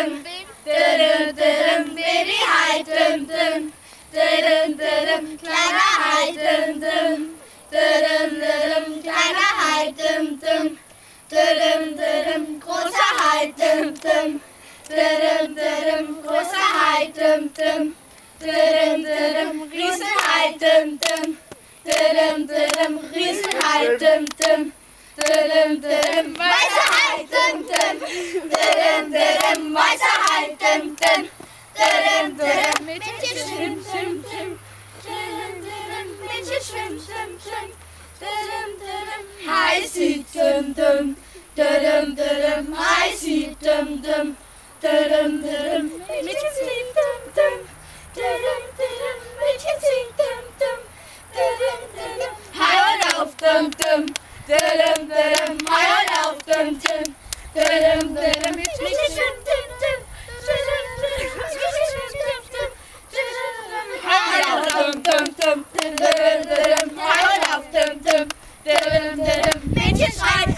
dum, dum, dum, Baby Hai, dum, dum, dum, kleiner Hai, dum, dum, kleiner Hai, dum, dum, großer Hai, dum, dum, großer Hai, dum, dum, Riesenhai, dum, dum, Riesenhai, dum, dum, weißer Hai, dum, dum, weißer Hai, dum, dum, Mädchen schwimmt, schwimmt, schwimmt, Mädchen schwimmt, schwimmt, schwimmt, Hai sieht, dum, dum, Hai sieht, dum, dum, Mädchen singt, dum, dum, Mädchen singt, dum, dum, Hai und auf, dum, dum, Hai und auf, dum, dum, Mädchen schwimmt, dum, dum, Hai und auf, dum, dum, Hai und auf, dum, dum, Mädchen schreit,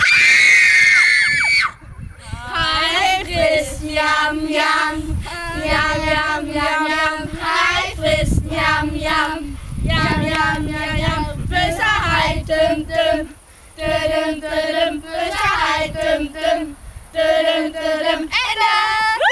Hai frisst, Yam, Yam, Yam, Yam, Yam, Yam, Hai frisst, Yam, Yam, Yam, Yam, Yam, Yam, böser Hai, dum, dum, böser Hai, dum, dum, Ende!